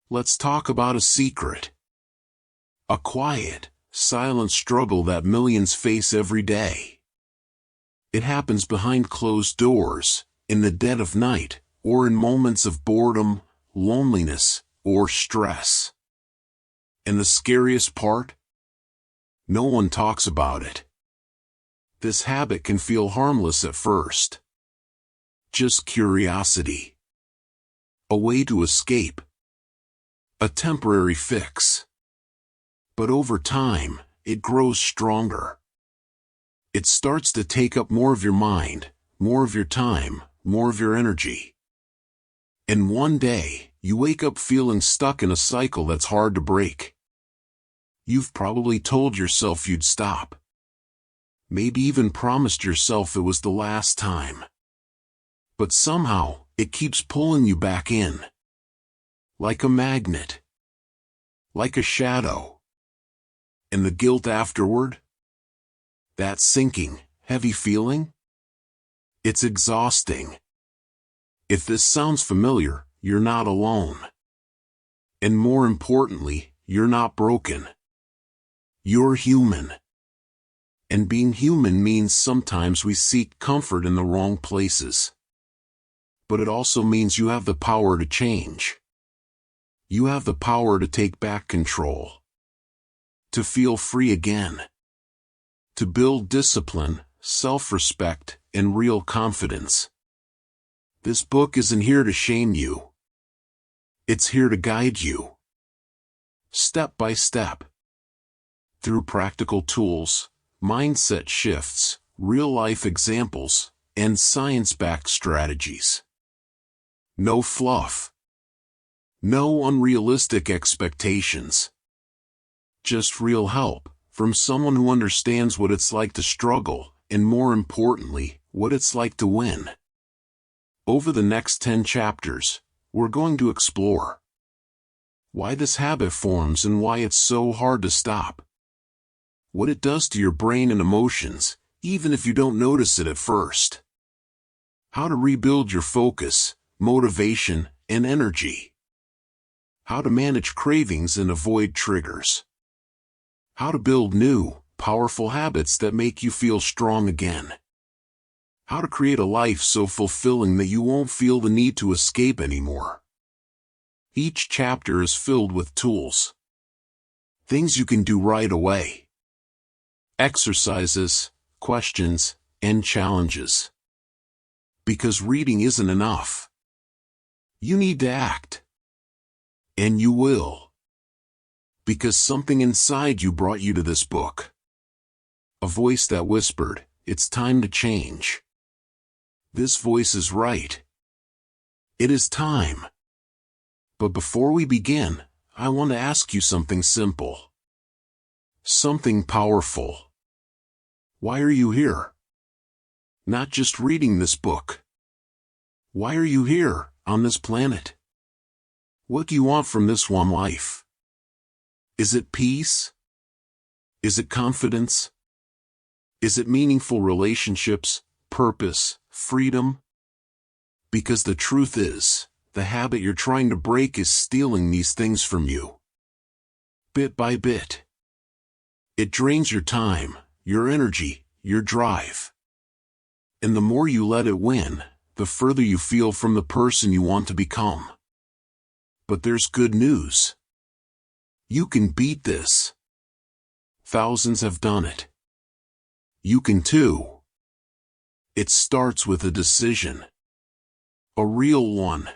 Let's talk about a secret. A quiet, silent struggle that millions face every day. It happens behind closed doors, in the dead of night, or in moments of boredom, loneliness, or stress. And the scariest part? No one talks about it. This habit can feel harmless at first. Just curiosity. A way to escape. A temporary fix. But over time, it grows stronger. It starts to take up more of your mind, more of your time, more of your energy. And one day, you wake up feeling stuck in a cycle that's hard to break. You've probably told yourself you'd stop. Maybe even promised yourself it was the last time. But somehow, it keeps pulling you back in. Like a magnet. Like a shadow. And the guilt afterward? That sinking, heavy feeling? It's exhausting. If this sounds familiar, you're not alone. And more importantly, you're not broken. You're human. And being human means sometimes we seek comfort in the wrong places. But it also means you have the power to change. You have the power to take back control. To feel free again. To build discipline, self-respect, and real confidence. This book isn't here to shame you. It's here to guide you. Step by step. Through practical tools, mindset shifts, real-life examples, and science-backed strategies. No fluff. No unrealistic expectations. Just real help, from someone who understands what it's like to struggle, and more importantly, what it's like to win. Over the next 10 chapters, we're going to explore why this habit forms and why it's so hard to stop. What it does to your brain and emotions, even if you don't notice it at first. How to rebuild your focus, motivation, and energy. How to manage cravings and avoid triggers. How to build new, powerful habits that make you feel strong again. How to create a life so fulfilling that you won't feel the need to escape anymore. Each chapter is filled with tools. Things you can do right away. Exercises, questions, and challenges. Because reading isn't enough. You need to act. And you will. Because something inside you brought you to this book. A voice that whispered, "It's time to change." This voice is right. It is time. But before we begin, I want to ask you something simple. Something powerful. Why are you here? Not just reading this book. Why are you here, on this planet? What do you want from this one life? Is it peace? Is it confidence? Is it meaningful relationships, purpose, freedom? Because the truth is, the habit you're trying to break is stealing these things from you. Bit by bit. It drains your time, your energy, your drive. And the more you let it win, the further you feel from the person you want to become. But there's good news. You can beat this. Thousands have done it. You can too. It starts with a decision. A real one.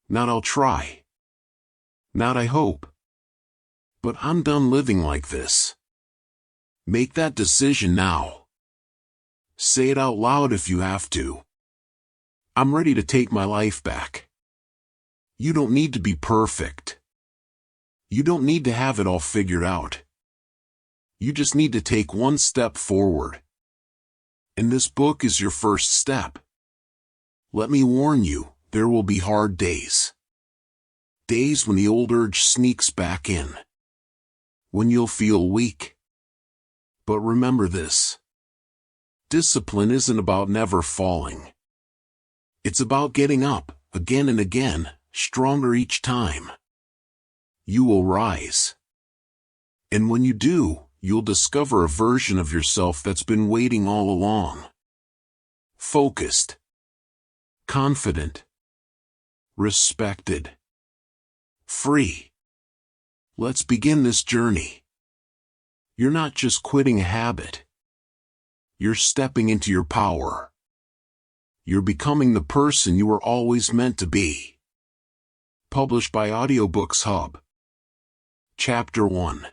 Not "I'll try." Not "I hope." But "I'm done living like this." Make that decision now. Say it out loud if you have to. I'm ready to take my life back. You don't need to be perfect. You don't need to have it all figured out. You just need to take one step forward. And this book is your first step. Let me warn you, there will be hard days. Days when the old urge sneaks back in. When you'll feel weak. But remember this. Discipline isn't about never falling. It's about getting up, again and again, stronger each time. you will rise. And when you do, you'll discover a version of yourself that's been waiting all along. Focused, confident, respected, free. Let's begin this journey. You're not just quitting a habit. You're stepping into your power. You're becoming the person you were always meant to be. Published by Audiobooks Hub. Chapter 1.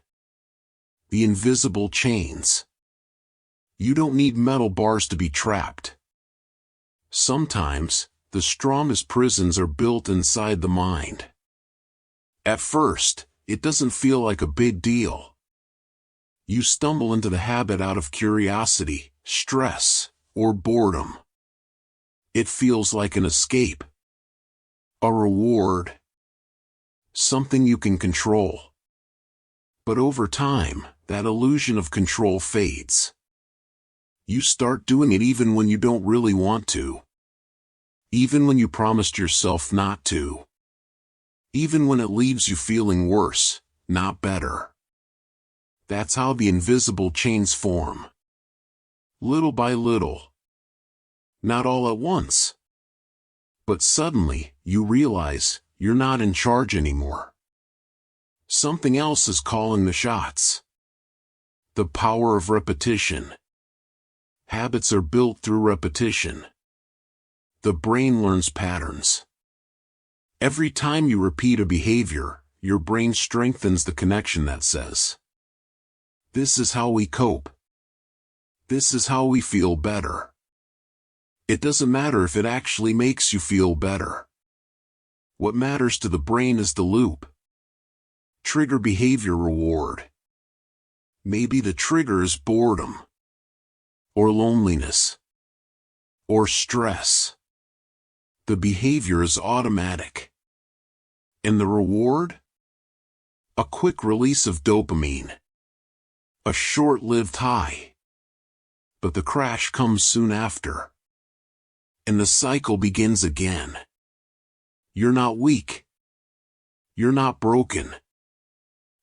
The Invisible Chains. You don't need metal bars to be trapped. Sometimes, the strongest prisons are built inside the mind. At first, it doesn't feel like a big deal. You stumble into the habit out of curiosity, stress, or boredom. It feels like an escape, a reward, something you can control. But over time, that illusion of control fades. You start doing it even when you don't really want to. Even when you promised yourself not to. Even when it leaves you feeling worse, not better. That's how the invisible chains form. Little by little. Not all at once. But suddenly, you realize you're not in charge anymore. Something else is calling the shots. The power of repetition. Habits are built through repetition. The brain learns patterns. Every time you repeat a behavior, your brain strengthens the connection that says, "This is how we cope. This is how we feel better." It doesn't matter if it actually makes you feel better. What matters to the brain is the loop. Trigger behavior reward. Maybe the trigger is boredom, or loneliness, or stress. The behavior is automatic. And the reward? A quick release of dopamine. A short-lived high. But the crash comes soon after. And the cycle begins again. You're not weak. You're not broken.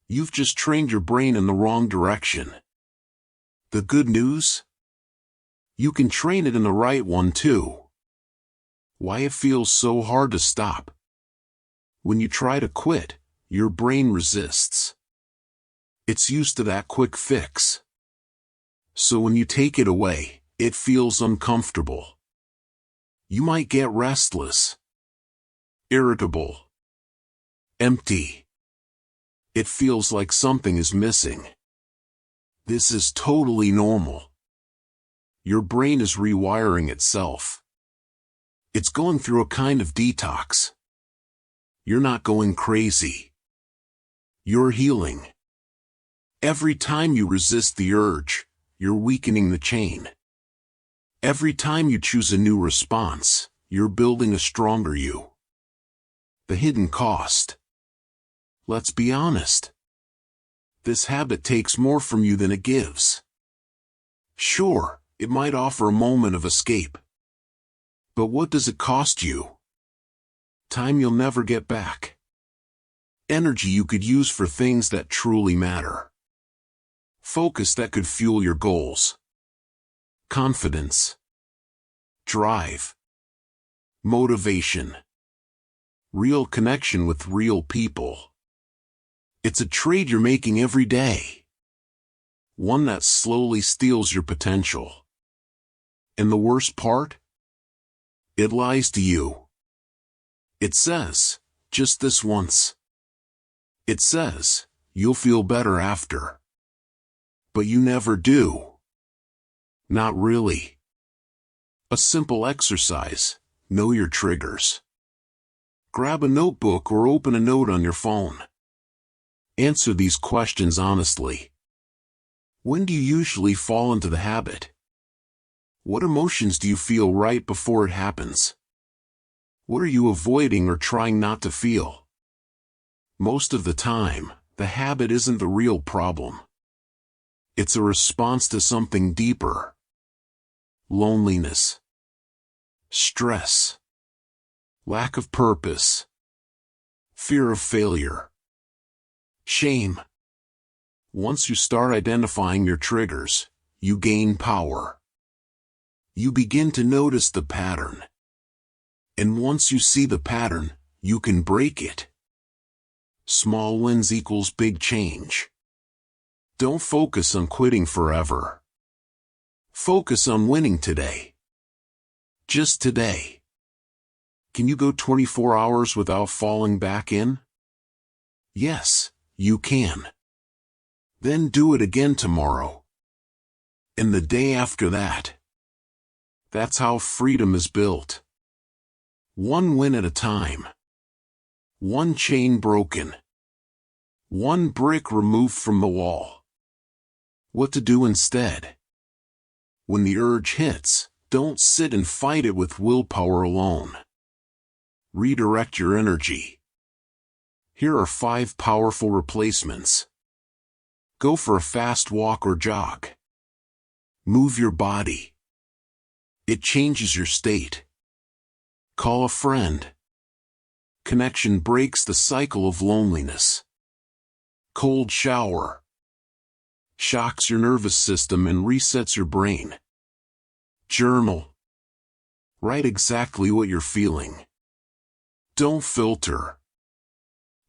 You've just trained your brain in the wrong direction. The good news? You can train it in the right one too. Why it feels so hard to stop? When you try to quit, your brain resists. It's used to that quick fix. So when you take it away, it feels uncomfortable. You might get restless, irritable, empty. It feels like something is missing. This is totally normal. Your brain is rewiring itself. It's going through a kind of detox. You're not going crazy. You're healing. Every time you resist the urge, you're weakening the chain. Every time you choose a new response, you're building a stronger you. The hidden cost. Let's be honest. This habit takes more from you than it gives. Sure, it might offer a moment of escape. But what does it cost you? Time you'll never get back. Energy you could use for things that truly matter. Focus that could fuel your goals. Confidence. Drive. Motivation. Real connection with real people. It's a trade you're making every day. One that slowly steals your potential. And the worst part? It lies to you. It says, just this once. It says, you'll feel better after. But you never do. Not really. A simple exercise. Know your triggers. Grab a notebook or open a note on your phone. Answer these questions honestly. When do you usually fall into the habit? What emotions do you feel right before it happens? What are you avoiding or trying not to feel? Most of the time, the habit isn't the real problem. It's a response to something deeper. Loneliness. Stress. Lack of purpose. Fear of failure. Shame. Once you start identifying your triggers, you gain power. You begin to notice the pattern. And once you see the pattern, you can break it. Small wins equals big change. Don't focus on quitting forever. Focus on winning today. Just today. Can you go 24 hours without falling back in? Yes, you can. Then do it again tomorrow. And the day after that. That's how freedom is built. One win at a time. One chain broken. One brick removed from the wall. What to do instead? When the urge hits, don't sit and fight it with willpower alone. Redirect your energy. Here are 5 powerful replacements. Go for a fast walk or jog. Move your body. It changes your state. Call a friend. Connection breaks the cycle of loneliness. Cold shower. Shocks your nervous system and resets your brain. Journal. Write exactly what you're feeling. Don't filter.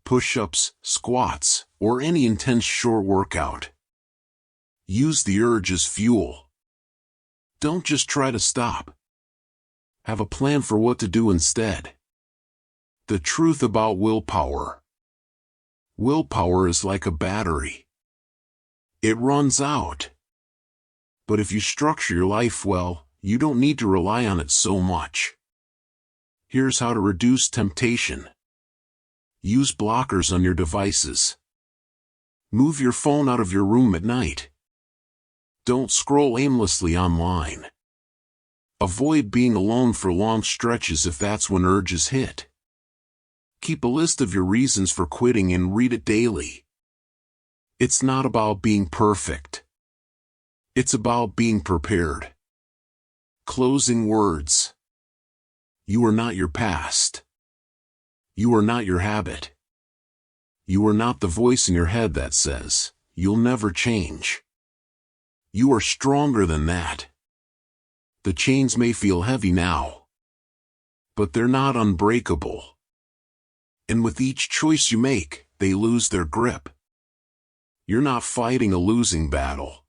Push-ups, squats, or any intense short workout. Use the urge as fuel. Don't just try to stop. Have a plan for what to do instead. The truth about willpower. Willpower is like a battery. It runs out. But if you structure your life well, you don't need to rely on it so much. Here's how to reduce temptation. Use blockers on your devices. Move your phone out of your room at night. Don't scroll aimlessly online. Avoid being alone for long stretches if that's when urges hit. Keep a list of your reasons for quitting and read it daily. It's not about being perfect. It's about being prepared. Closing words. You are not your past. You are not your habit. You are not the voice in your head that says, "You'll never change." You are stronger than that. The chains may feel heavy now, but they're not unbreakable. And with each choice you make, they lose their grip. You're not fighting a losing battle.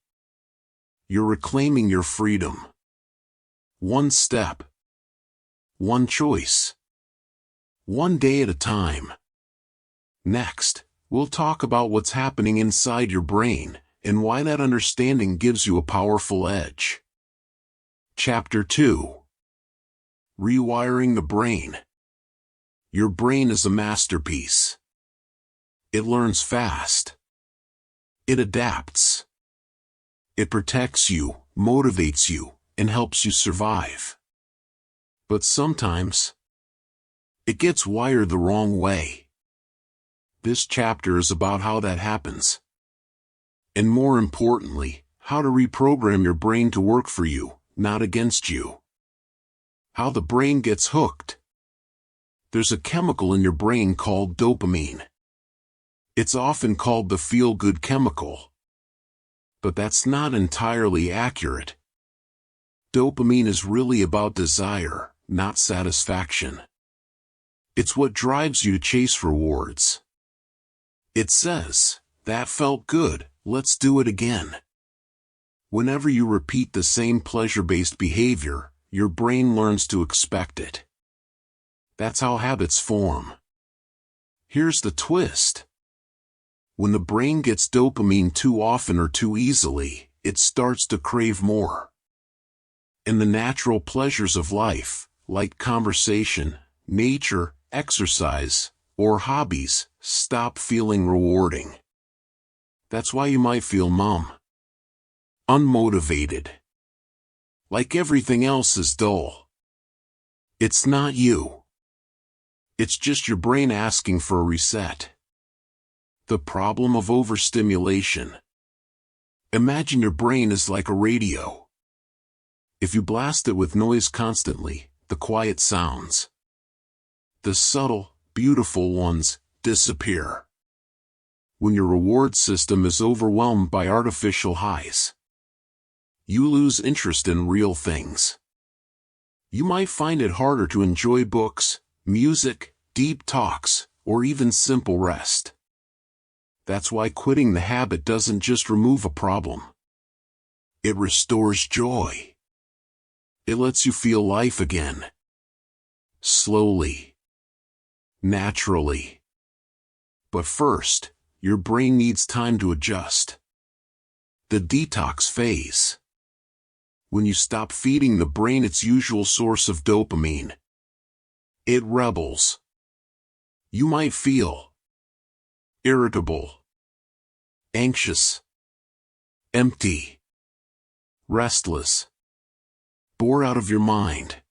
You're reclaiming your freedom. One step. One choice. One day at a time. Next, we'll talk about what's happening inside your brain, and why that understanding gives you a powerful edge. Chapter 2. Rewiring the brain. Your brain is a masterpiece. It learns fast. It adapts. It protects you, motivates you, and helps you survive. But sometimes, it gets wired the wrong way. This chapter is about how that happens. And more importantly, how to reprogram your brain to work for you, not against you. How the brain gets hooked. There's a chemical in your brain called dopamine. It's often called the feel-good chemical. But that's not entirely accurate. Dopamine is really about desire, not satisfaction. It's what drives you to chase rewards. It says, "That felt good, let's do it again." Whenever you repeat the same pleasure-based behavior, your brain learns to expect it. That's how habits form. Here's the twist. When the brain gets dopamine too often or too easily, it starts to crave more. And the natural pleasures of life, like conversation, nature, exercise, or hobbies, stop feeling rewarding. That's why you might feel numb. Unmotivated. Like everything else is dull. It's not you. It's just your brain asking for a reset. The problem of overstimulation. Imagine your brain is like a radio. If you blast it with noise constantly, the quiet sounds, the subtle, beautiful ones, disappear. When your reward system is overwhelmed by artificial highs, you lose interest in real things. You might find it harder to enjoy books, music, deep talks, or even simple rest. That's why quitting the habit doesn't just remove a problem. It restores joy. It lets you feel life again. Slowly. Naturally. But first, your brain needs time to adjust. The detox phase. When you stop feeding the brain its usual source of dopamine, it rebels. You might feel irritable, anxious, empty, restless, bored out of your mind.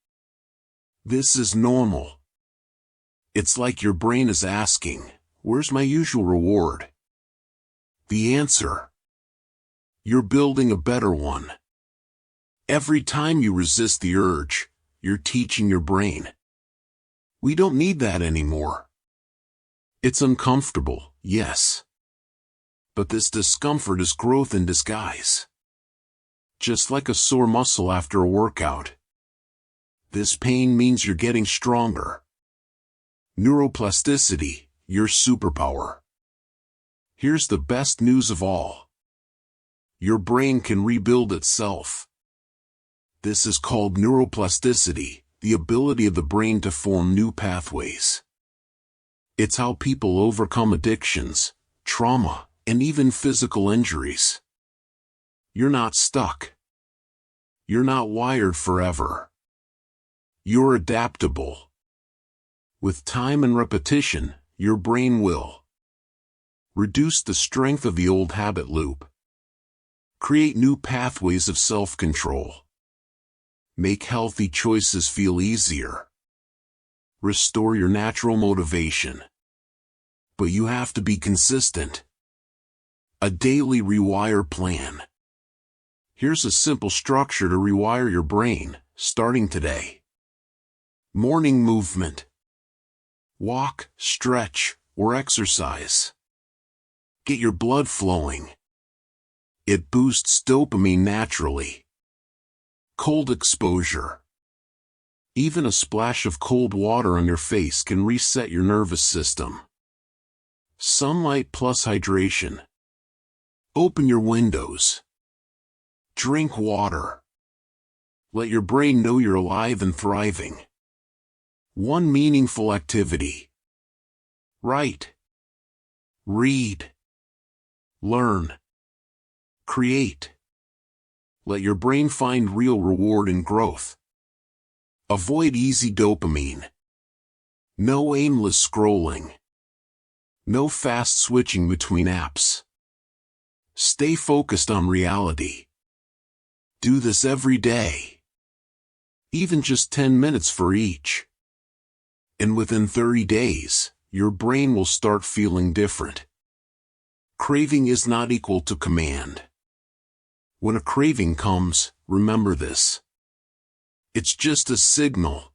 This is normal. It's like your brain is asking, "Where's my usual reward?" The answer: you're building a better one. Every time you resist the urge, you're teaching your brain, "We don't need that anymore." It's uncomfortable, yes. But this discomfort is growth in disguise. Just like a sore muscle after a workout. This pain means you're getting stronger. Neuroplasticity, your superpower. Here's the best news of all. Your brain can rebuild itself. This is called neuroplasticity, the ability of the brain to form new pathways. It's how people overcome addictions, trauma, and even physical injuries. You're not stuck. You're not wired forever. You're adaptable. With time and repetition, your brain will reduce the strength of the old habit loop, create new pathways of self-control, make healthy choices feel easier, restore your natural motivation. But you have to be consistent. A daily rewire plan. Here's a simple structure to rewire your brain, starting today. Morning movement. Walk, stretch, or exercise. Get your blood flowing. It boosts dopamine naturally. Cold exposure. Even a splash of cold water on your face can reset your nervous system. Sunlight plus hydration. Open your windows. Drink water. Let your brain know you're alive and thriving. One meaningful activity. Write. Read. Learn. Create. Let your brain find real reward and growth. Avoid easy dopamine. No aimless scrolling. No fast switching between apps. Stay focused on reality. Do this every day. Even just 10 minutes for each. And within 30 days, your brain will start feeling different. Craving is not equal to command. When a craving comes, remember this. It's just a signal,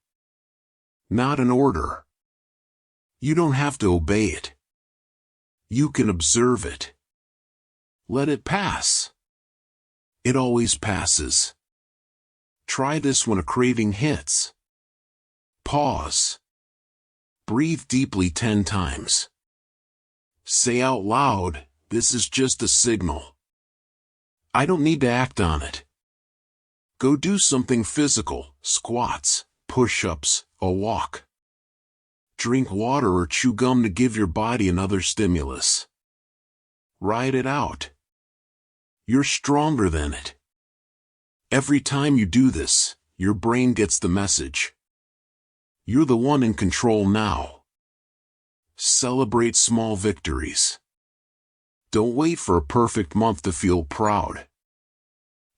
not an order. You don't have to obey it. You can observe it. Let it pass. It always passes. Try this when a craving hits. Pause. Breathe deeply 10 times. Say out loud, "This is just a signal. I don't need to act on it." Go do something physical, squats, push-ups, a walk. Drink water or chew gum to give your body another stimulus. Ride it out. You're stronger than it. Every time you do this, your brain gets the message. You're the one in control now. Celebrate small victories. Don't wait for a perfect month to feel proud.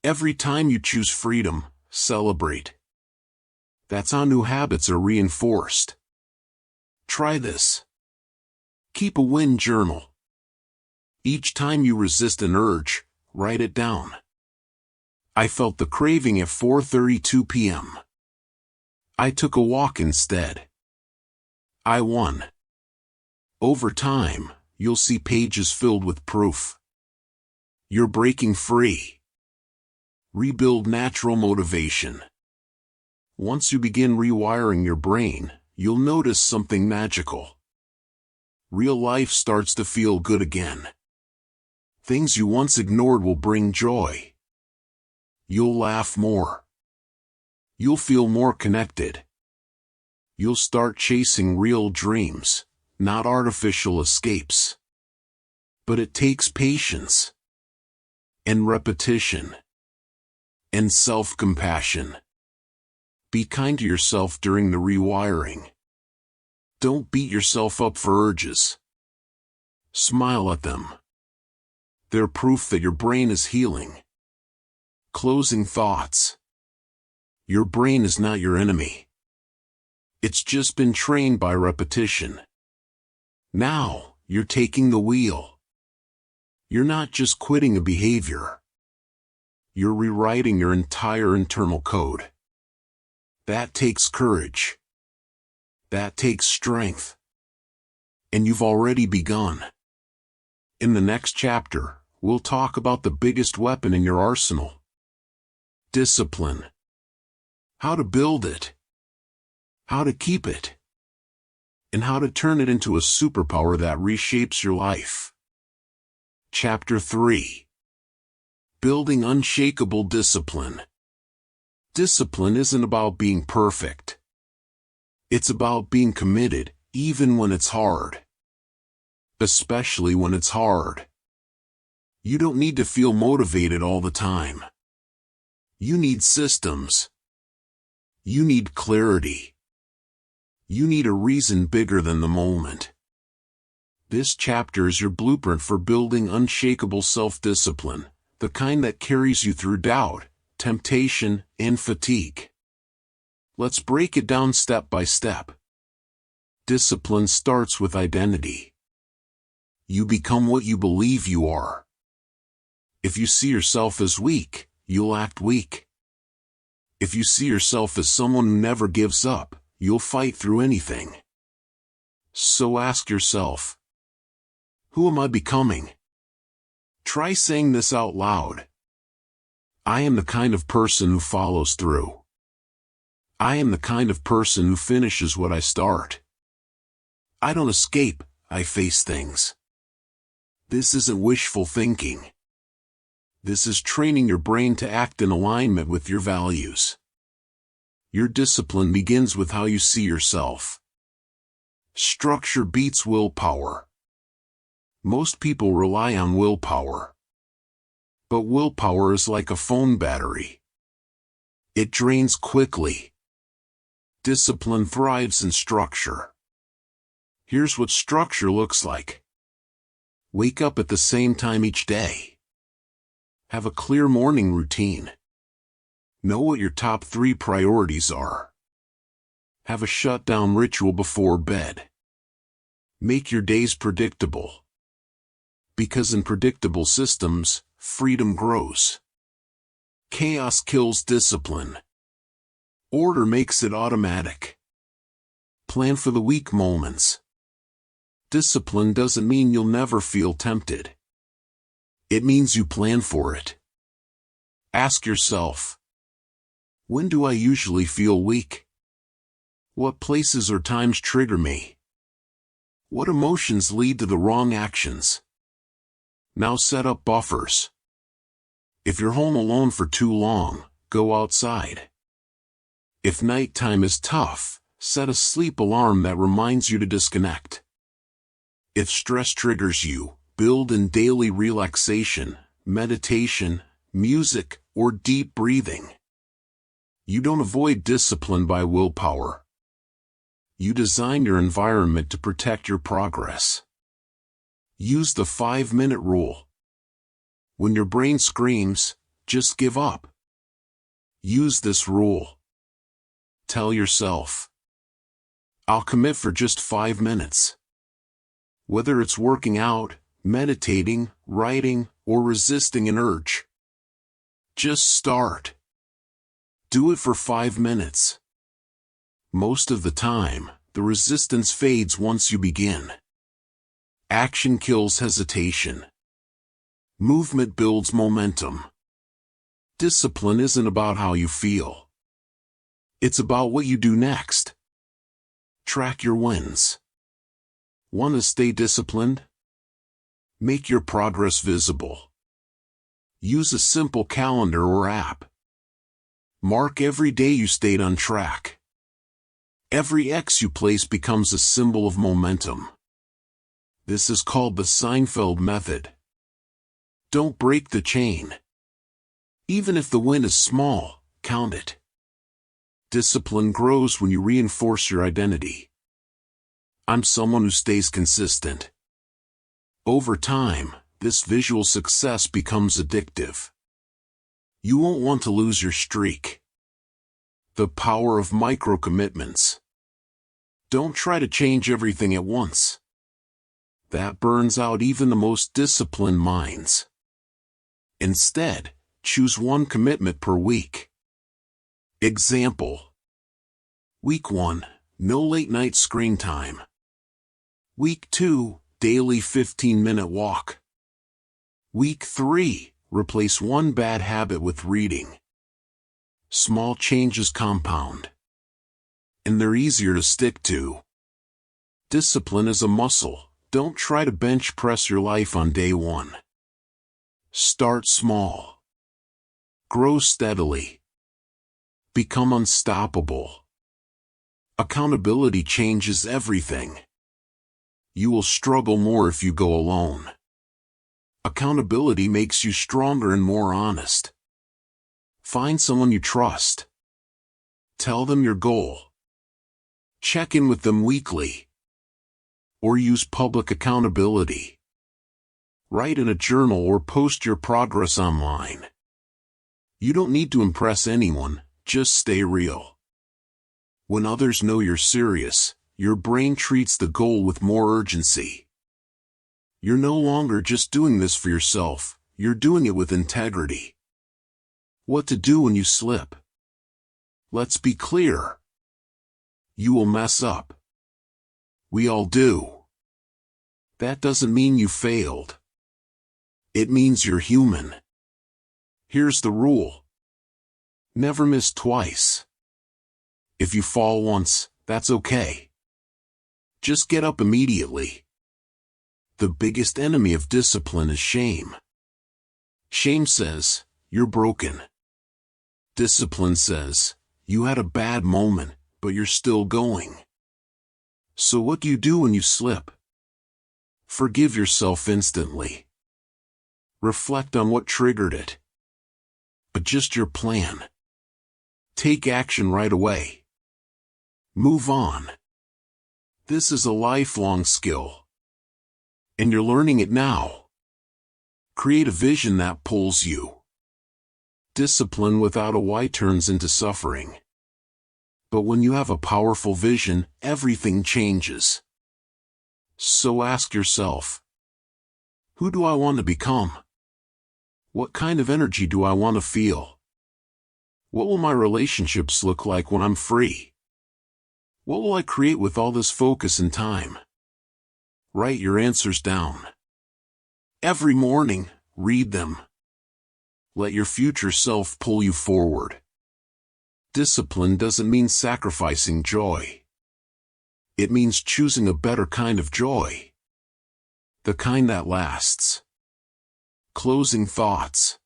Every time you choose freedom, celebrate. That's how new habits are reinforced. Try this. Keep a win journal. Each time you resist an urge, write it down. I felt the craving at 4:32 p.m. I took a walk instead. I won. Over time, you'll see pages filled with proof. You're breaking free. Rebuild natural motivation. Once you begin rewiring your brain, you'll notice something magical. Real life starts to feel good again. Things you once ignored will bring joy. You'll laugh more. You'll feel more connected. You'll start chasing real dreams, not artificial escapes. But it takes patience, and repetition, and self-compassion. Be kind to yourself during the rewiring. Don't beat yourself up for urges. Smile at them. They're proof that your brain is healing. Closing thoughts. Your brain is not your enemy. It's just been trained by repetition. Now, you're taking the wheel. You're not just quitting a behavior. You're rewriting your entire internal code. That takes courage. That takes strength. And you've already begun. In the next chapter, we'll talk about the biggest weapon in your arsenal. Discipline. How to build it. How to keep it. And how to turn it into a superpower that reshapes your life. Chapter 3. Building unshakable discipline. Discipline isn't about being perfect. It's about being committed, even when it's hard. Especially when it's hard. You don't need to feel motivated all the time. You need systems. You need clarity. You need a reason bigger than the moment. This chapter is your blueprint for building unshakable self-discipline, the kind that carries you through doubt, temptation, and fatigue. Let's break it down step by step. Discipline starts with identity. You become what you believe you are. If you see yourself as weak, you'll act weak. If you see yourself as someone who never gives up, you'll fight through anything. So ask yourself, who am I becoming? Try saying this out loud. I am the kind of person who follows through. I am the kind of person who finishes what I start. I don't escape, I face things. This isn't wishful thinking. This is training your brain to act in alignment with your values. Your discipline begins with how you see yourself. Structure beats willpower. Most people rely on willpower. But willpower is like a phone battery. It drains quickly. Discipline thrives in structure. Here's what structure looks like. Wake up at the same time each day. Have a clear morning routine. Know what your top 3 priorities are. Have a shutdown ritual before bed. Make your days predictable. Because in predictable systems, freedom grows. Chaos kills discipline. Order makes it automatic. Plan for the weak moments. Discipline doesn't mean you'll never feel tempted. It means you plan for it. Ask yourself, when do I usually feel weak? What places or times trigger me? What emotions lead to the wrong actions? Now set up buffers. If you're home alone for too long, go outside. If nighttime is tough, set a sleep alarm that reminds you to disconnect. If stress triggers you, build in daily relaxation, meditation, music, or deep breathing. You don't avoid discipline by willpower. You design your environment to protect your progress. Use the 5-minute rule. When your brain screams, just give up. Use this rule. Tell yourself, I'll commit for just 5 minutes. Whether it's working out, meditating, writing, or resisting an urge. Just start. Do it for 5 minutes. Most of the time, the resistance fades once you begin. Action kills hesitation. Movement builds momentum. Discipline isn't about how you feel. It's about what you do next. Track your wins. Want to stay disciplined? Make your progress visible. Use a simple calendar or app. Mark every day you stayed on track. Every X you place becomes a symbol of momentum. This is called the Seinfeld method. Don't break the chain. Even if the win is small, count it. Discipline grows when you reinforce your identity. I'm someone who stays consistent. Over time, this visual success becomes addictive. You won't want to lose your streak. The power of micro-commitments. Don't try to change everything at once. That burns out even the most disciplined minds. Instead, choose one commitment per week. Example. Week 1, no late-night screen time. Week 2, daily 15-minute walk. Week 3, replace one bad habit with reading. Small changes compound. And they're easier to stick to. Discipline is a muscle. Don't try to bench press your life on day 1. Start small. Grow steadily. Become unstoppable. Accountability changes everything. You will struggle more if you go alone. Accountability makes you stronger and more honest. Find someone you trust. Tell them your goal. Check in with them weekly. Or use public accountability. Write in a journal or post your progress online. You don't need to impress anyone, just stay real. When others know you're serious, your brain treats the goal with more urgency. You're no longer just doing this for yourself, you're doing it with integrity. What to do when you slip? Let's be clear. You will mess up. We all do. That doesn't mean you failed. It means you're human. Here's the rule. Never miss twice. If you fall once, that's okay. Just get up immediately. The biggest enemy of discipline is shame. Shame says, you're broken. Discipline says, you had a bad moment, but you're still going. So what do you do when you slip? Forgive yourself instantly. Reflect on what triggered it. Adjust your plan. Take action right away. Move on. This is a lifelong skill. And you're learning it now. Create a vision that pulls you. Discipline without a why turns into suffering. But when you have a powerful vision, everything changes. So ask yourself, who do I want to become? What kind of energy do I want to feel? What will my relationships look like when I'm free? What will I create with all this focus and time? Write your answers down. Every morning, read them. Let your future self pull you forward. Discipline doesn't mean sacrificing joy. It means choosing a better kind of joy. The kind that lasts. Closing thoughts.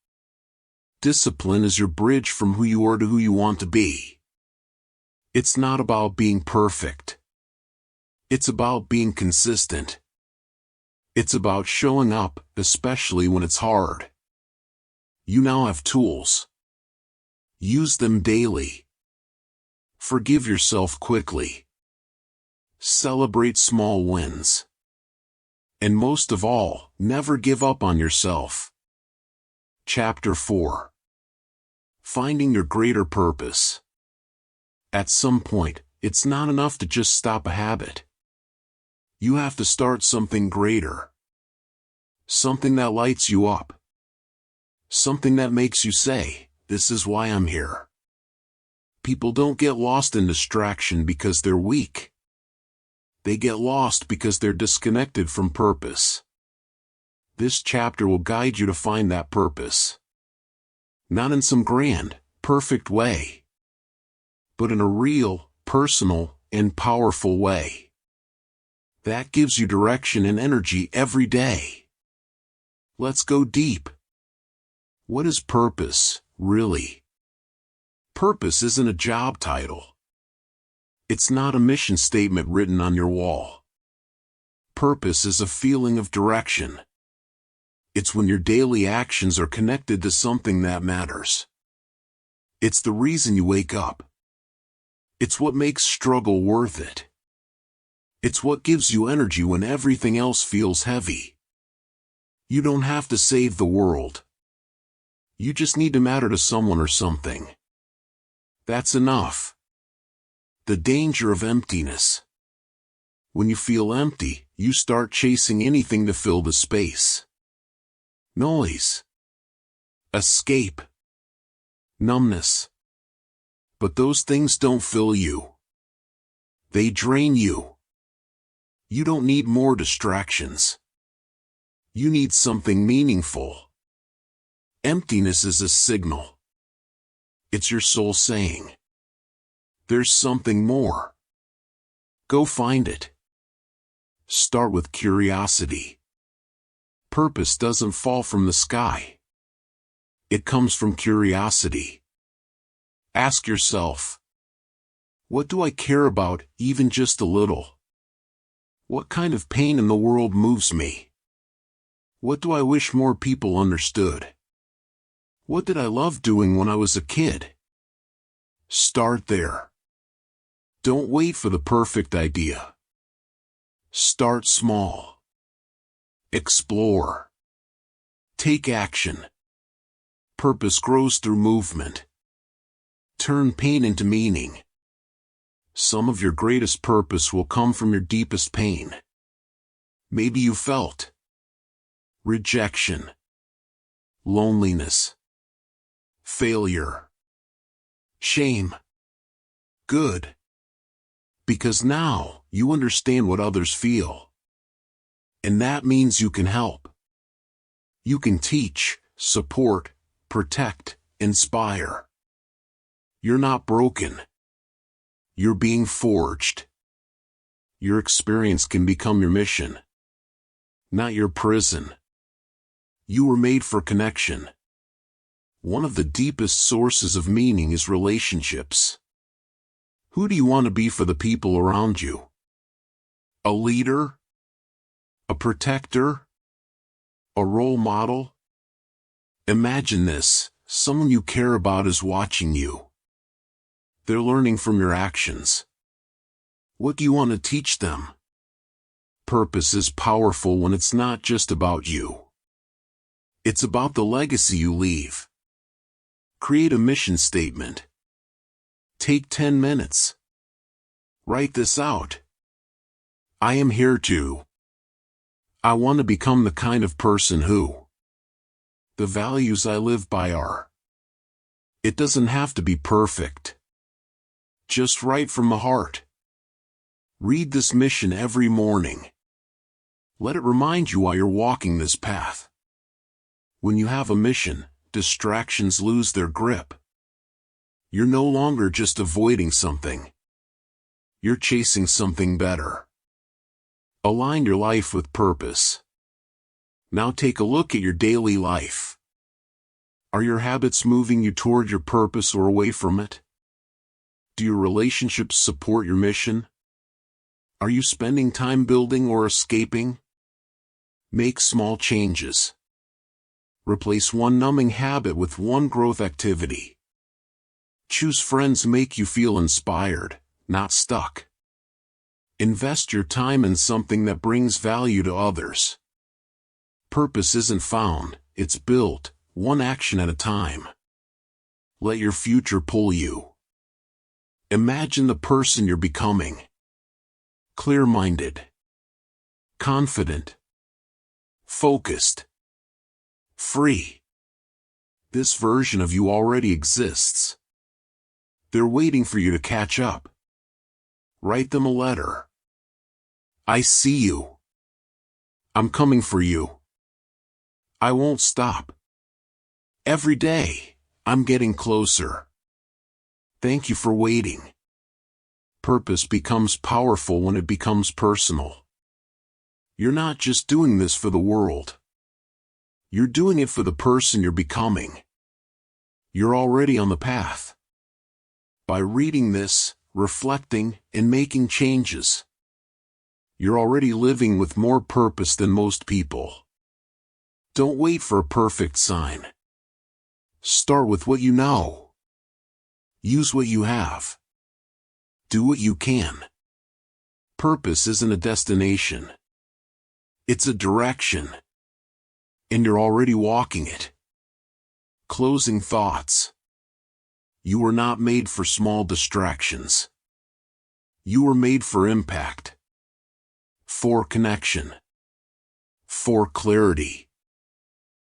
Discipline is your bridge from who you are to who you want to be. It's not about being perfect. It's about being consistent. It's about showing up, especially when it's hard. You now have tools. Use them daily. Forgive yourself quickly. Celebrate small wins. And most of all, never give up on yourself. Chapter 4. Finding your greater purpose. At some point, it's not enough to just stop a habit. You have to start something greater. Something that lights you up. Something that makes you say, this is why I'm here. People don't get lost in distraction because they're weak. They get lost because they're disconnected from purpose. This chapter will guide you to find that purpose. Not in some grand, perfect way, but in a real, personal, and powerful way. That gives you direction and energy every day. Let's go deep. What is purpose, really? Purpose isn't a job title. It's not a mission statement written on your wall. Purpose is a feeling of direction. It's when your daily actions are connected to something that matters. It's the reason you wake up. It's what makes struggle worth it. It's what gives you energy when everything else feels heavy. You don't have to save the world. You just need to matter to someone or something. That's enough. The danger of emptiness. When you feel empty, you start chasing anything to fill the space. Noise. Escape. Numbness. But those things don't fill you. They drain you. You don't need more distractions. You need something meaningful. Emptiness is a signal. It's your soul saying, there's something more. Go find it. Start with curiosity. Purpose doesn't fall from the sky. It comes from curiosity. Ask yourself, what do I care about, even just a little? What kind of pain in the world moves me? What do I wish more people understood? What did I love doing when I was a kid? Start there. Don't wait for the perfect idea. Start small. Explore. Take action. Purpose grows through movement. Turn pain into meaning. Some of your greatest purpose will come from your deepest pain. Maybe you felt rejection, loneliness, failure, shame. Good. Because now, you understand what others feel. And that means you can help. You can teach, support, protect, inspire. You're not broken. You're being forged. Your experience can become your mission, not your prison. You were made for connection. One of the deepest sources of meaning is relationships. Who do you want to be for the people around you? A leader? A protector? A role model? Imagine this, someone you care about is watching you. They're learning from your actions. What do you want to teach them? Purpose is powerful when it's not just about you. It's about the legacy you leave. Create a mission statement. Take 10 minutes. Write this out. I am here to. I want to become the kind of person who. The values I live by are. It doesn't have to be perfect. Just right from the heart. Read this mission every morning. Let it remind you why you're walking this path. When you have a mission, distractions lose their grip. You're no longer just avoiding something. You're chasing something better. Align your life with purpose. Now take a look at your daily life. Are your habits moving you toward your purpose or away from it? Do your relationships support your mission? Are you spending time building or escaping? Make small changes. Replace one numbing habit with one growth activity. Choose friends who make you feel inspired, not stuck. Invest your time in something that brings value to others. Purpose isn't found, it's built, one action at a time. Let your future pull you. Imagine the person you're becoming. Clear-minded. Confident. Focused. Free. This version of you already exists. They're waiting for you to catch up. Write them a letter. I see you. I'm coming for you. I won't stop. Every day, I'm getting closer. Thank you for waiting. Purpose becomes powerful when it becomes personal. You're not just doing this for the world. You're doing it for the person you're becoming. You're already on the path. By reading this, reflecting, and making changes, you're already living with more purpose than most people. Don't wait for a perfect sign. Start with what you know. Use what you have. Do what you can. Purpose isn't a destination. It's a direction. And you're already walking it. Closing thoughts. You were not made for small distractions. You were made for impact. For connection. For clarity.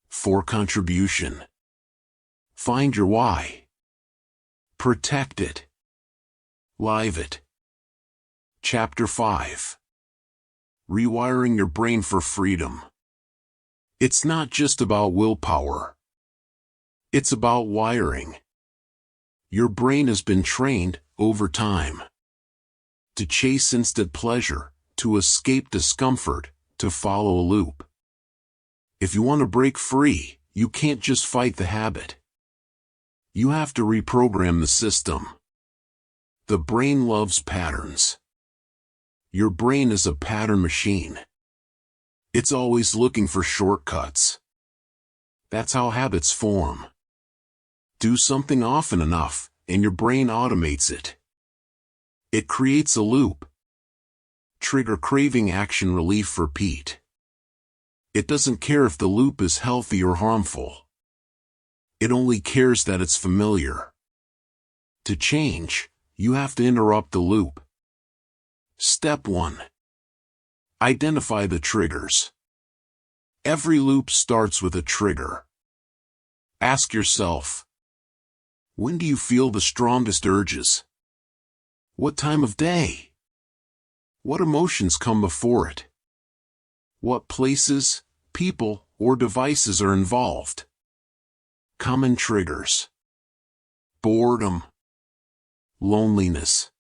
For contribution. Find your why. Protect it. Live it. Chapter 5. Rewiring your brain for freedom. It's not just about willpower. It's about wiring. Your brain has been trained, over time, to chase instant pleasure, to escape discomfort, to follow a loop. If you want to break free, you can't just fight the habit. You have to reprogram the system. The brain loves patterns. Your brain is a pattern machine. It's always looking for shortcuts. That's how habits form. Do something often enough, and your brain automates it. It creates a loop. Trigger craving, action, relief, repeat. It doesn't care if the loop is healthy or harmful. It only cares that it's familiar. To change, you have to interrupt the loop. Step 1. Identify the triggers. Every loop starts with a trigger. Ask yourself, when do you feel the strongest urges? What time of day? What emotions come before it? What places, people, or devices are involved? Common triggers. Boredom. Loneliness.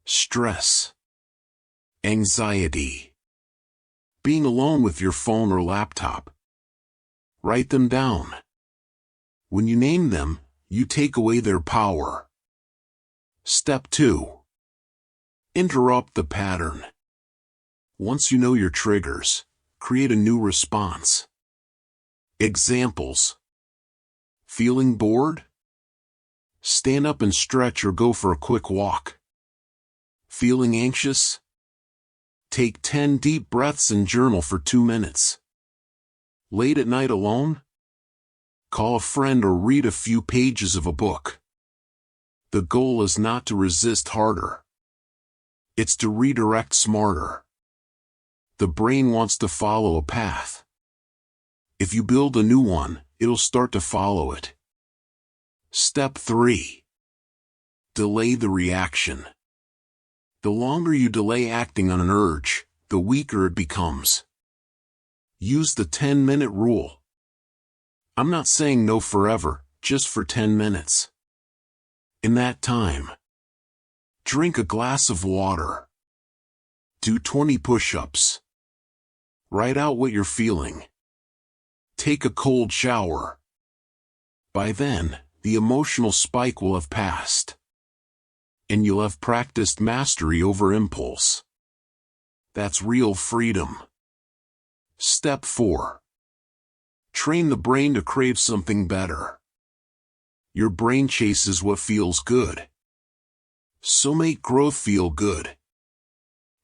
Stress. Anxiety. Being alone with your phone or laptop. Write them down. When you name them, you take away their power. Step 2. Interrupt the pattern. Once you know your triggers, create a new response. Examples. Feeling bored? Stand up and stretch or go for a quick walk. Feeling anxious? Take 10 deep breaths and journal for 2 minutes. Late at night alone? Call a friend or read a few pages of a book. The goal is not to resist harder. It's to redirect smarter. The brain wants to follow a path. If you build a new one, it'll start to follow it. Step 3. Delay the reaction. The longer you delay acting on an urge, the weaker it becomes. Use the 10-minute rule. I'm not saying no forever, just for 10 minutes. In that time, drink a glass of water. Do 20 push-ups. Write out what you're feeling. Take a cold shower. By then, the emotional spike will have passed. And you'll have practiced mastery over impulse. That's real freedom. Step 4. Train the brain to crave something better. Your brain chases what feels good. So make growth feel good.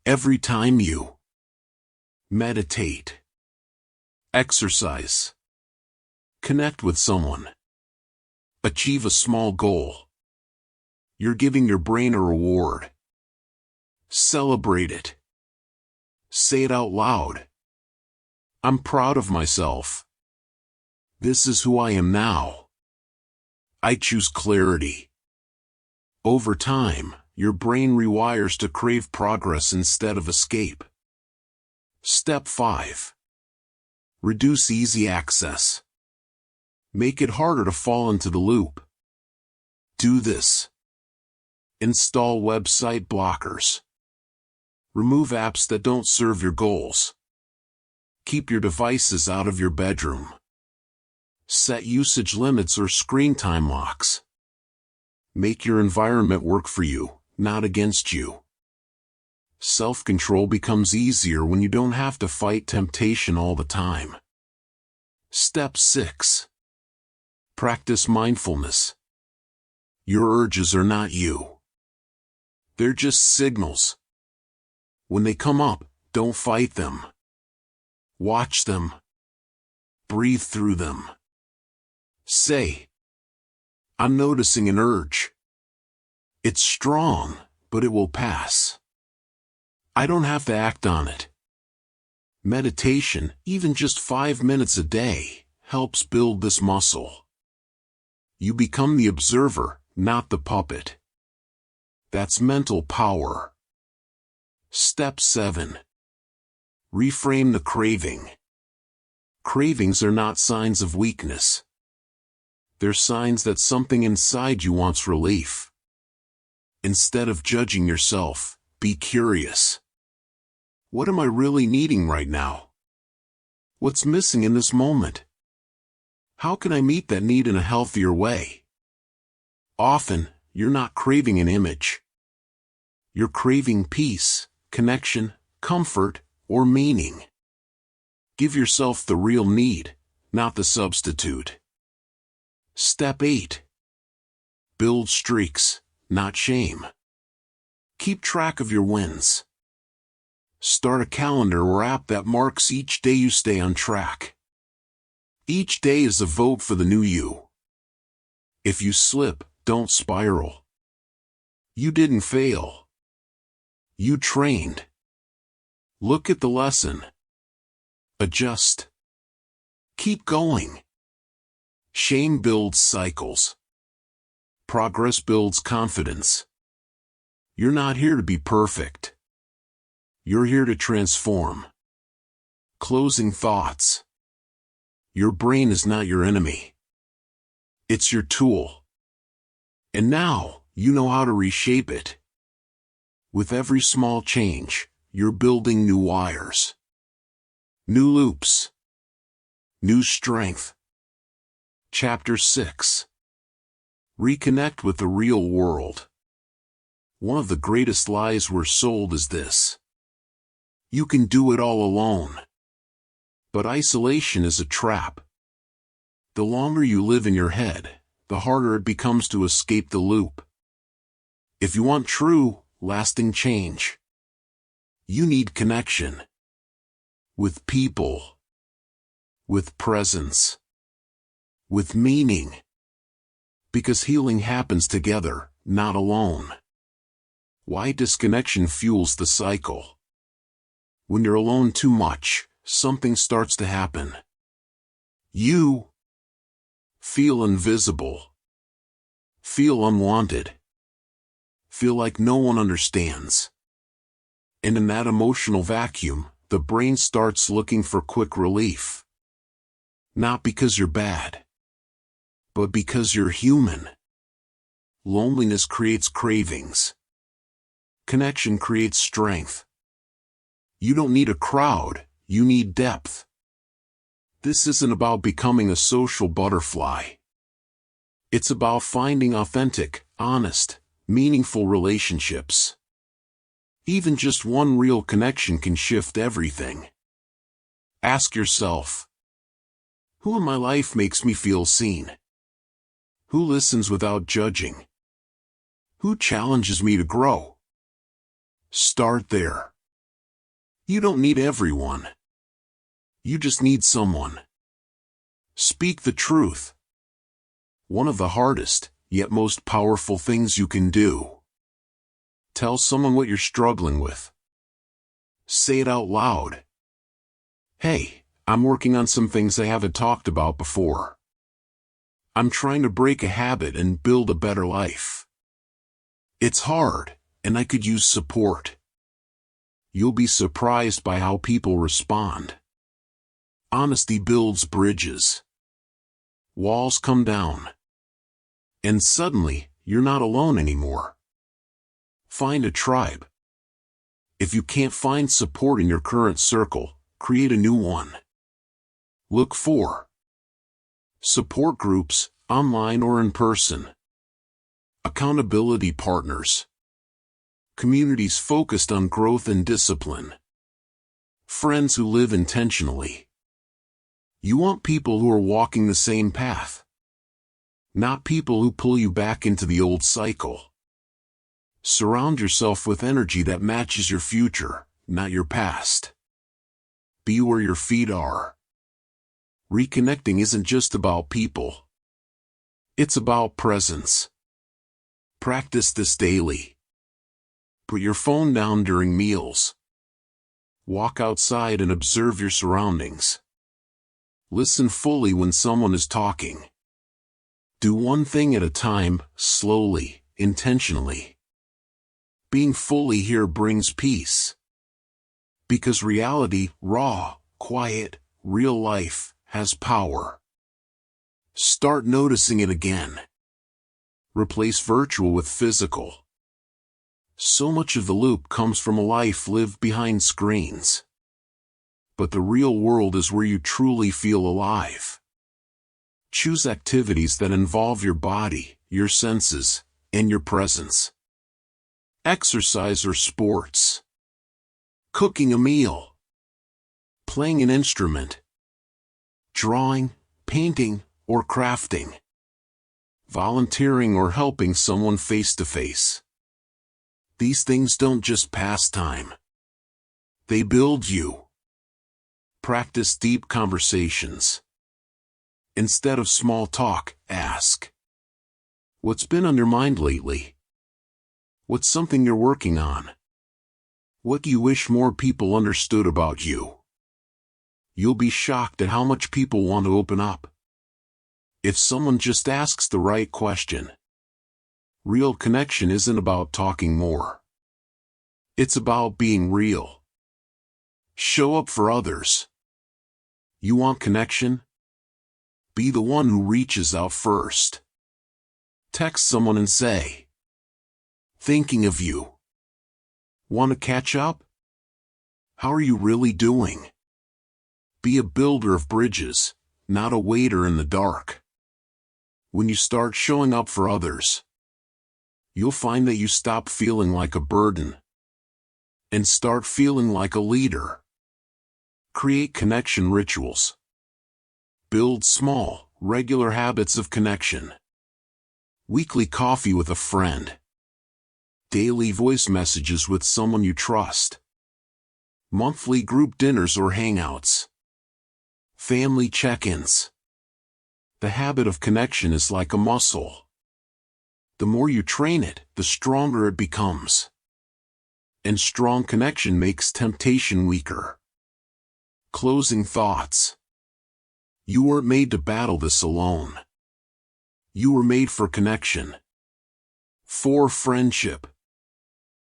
Every time you meditate, exercise, connect with someone, achieve a small goal, you're giving your brain a reward. Celebrate it. Say it out loud. I'm proud of myself. This is who I am now. I choose clarity. Over time, your brain rewires to crave progress instead of escape. Step 5. Reduce easy access. Make it harder to fall into the loop. Do this. Install website blockers. Remove apps that don't serve your goals. Keep your devices out of your bedroom. Set usage limits or screen time locks. Make your environment work for you, not against you. Self-control becomes easier when you don't have to fight temptation all the time. Step 6. Practice mindfulness. Your urges are not you. They're just signals. When they come up, don't fight them. Watch them. Breathe through them. Say, I'm noticing an urge. It's strong, but it will pass. I don't have to act on it. Meditation, even just 5 minutes a day, helps build this muscle. You become the observer, not the puppet. That's mental power. Step 7. Reframe the craving. Cravings are not signs of weakness. They're signs that something inside you wants relief. Instead of judging yourself, be curious. What am I really needing right now? What's missing in this moment? How can I meet that need in a healthier way? Often, you're not craving an image. You're craving peace, connection, comfort, or meaning. Give yourself the real need, not the substitute. Step 8. Build streaks, not shame. Keep track of your wins. Start a calendar or app that marks each day you stay on track. Each day is a vote for the new you. If you slip, don't spiral. You didn't fail. You trained. Look at the lesson. Adjust. Keep going. Shame builds cycles. Progress builds confidence. You're not here to be perfect. You're here to transform. Closing thoughts. Your brain is not your enemy. It's your tool. And now, you know how to reshape it. With every small change, you're building new wires. New loops. New strength. Chapter 6. Reconnect with the real world. One of the greatest lies we're sold is this. You can do it all alone. But isolation is a trap. The longer you live in your head, the harder it becomes to escape the loop. If you want true, lasting change, you need connection. With people. With presence. With meaning. Because healing happens together, not alone. Why disconnection fuels the cycle. When you're alone too much, something starts to happen. You feel invisible. Feel unwanted. Feel like no one understands. And in that emotional vacuum, the brain starts looking for quick relief. Not because you're bad, but because you're human. Loneliness creates cravings. Connection creates strength. You don't need a crowd, you need depth. This isn't about becoming a social butterfly. It's about finding authentic, honest, meaningful relationships. Even just one real connection can shift everything. Ask yourself, who in my life makes me feel seen? Who listens without judging? Who challenges me to grow? Start there. You don't need everyone. You just need someone. Speak the truth. One of the hardest, yet most powerful things you can do. Tell someone what you're struggling with. Say it out loud. Hey, I'm working on some things I haven't talked about before. I'm trying to break a habit and build a better life. It's hard, and I could use support. You'll be surprised by how people respond. Honesty builds bridges. Walls come down. And suddenly, you're not alone anymore. Find a tribe. If you can't find support in your current circle, create a new one. Look for support groups, online or in person. Accountability partners. Communities focused on growth and discipline. Friends who live intentionally. You want people who are walking the same path. Not people who pull you back into the old cycle. Surround yourself with energy that matches your future, not your past. Be where your feet are. Reconnecting isn't just about people. It's about presence. Practice this daily. Put your phone down during meals. Walk outside and observe your surroundings. Listen fully when someone is talking. Do one thing at a time, slowly, intentionally. Being fully here brings peace. Because reality, raw, quiet, real life, has power. Start noticing it again. Replace virtual with physical. So much of the loop comes from a life lived behind screens. But the real world is where you truly feel alive. Choose activities that involve your body, your senses, and your presence. Exercise or sports. Cooking a meal. Playing an instrument. Drawing, painting, or crafting. Volunteering or helping someone face to face. These things don't just pass time. They build you. Practice deep conversations. Instead of small talk, ask. What's been on your mind lately? What's something you're working on? What do you wish more people understood about you? You'll be shocked at how much people want to open up. If someone just asks the right question. Real connection isn't about talking more. It's about being real. Show up for others. You want connection? Be the one who reaches out first. Text someone and say, "Thinking of you. Want to catch up? How are you really doing?" Be a builder of bridges, not a waiter in the dark. When you start showing up for others, you'll find that you stop feeling like a burden and start feeling like a leader. Create connection rituals. Build small, regular habits of connection. Weekly coffee with a friend. Daily voice messages with someone you trust. Monthly group dinners or hangouts. Family check-ins. The habit of connection is like a muscle. The more you train it, the stronger it becomes. And strong connection makes temptation weaker. Closing thoughts. You weren't made to battle this alone. You were made for connection. For friendship.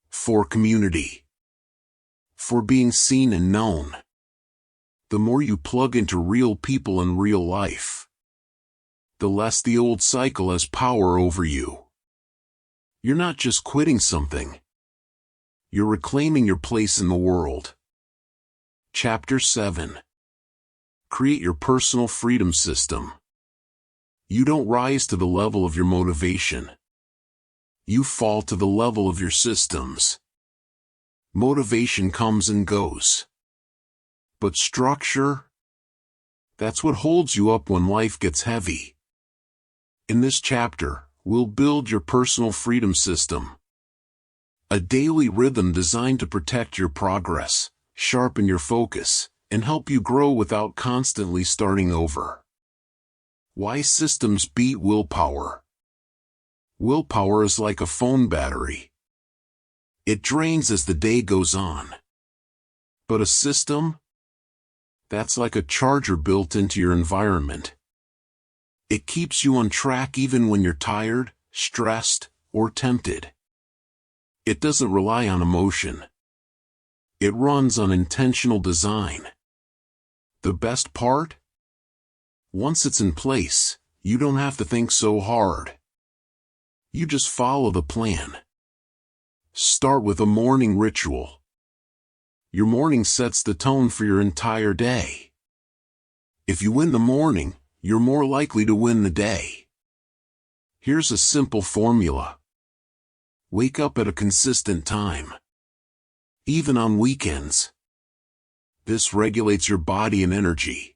For community. For being seen and known. The more you plug into real people in real life, the less the old cycle has power over you. You're not just quitting something. You're reclaiming your place in the world. Chapter 7. Create your personal freedom system. You don't rise to the level of your motivation. You fall to the level of your systems. Motivation comes and goes. But structure? That's what holds you up when life gets heavy. In this chapter, we'll build your personal freedom system. A daily rhythm designed to protect your progress, sharpen your focus, and help you grow without constantly starting over. Why systems beat willpower. Willpower is like a phone battery. It drains as the day goes on. But a system? That's like a charger built into your environment. It keeps you on track even when you're tired, stressed, or tempted. It doesn't rely on emotion. It runs on intentional design. The best part? Once it's in place, you don't have to think so hard. You just follow the plan. Start with a morning ritual. Your morning sets the tone for your entire day. If you win the morning, you're more likely to win the day. Here's a simple formula. Wake up at a consistent time. Even on weekends. This regulates your body and energy.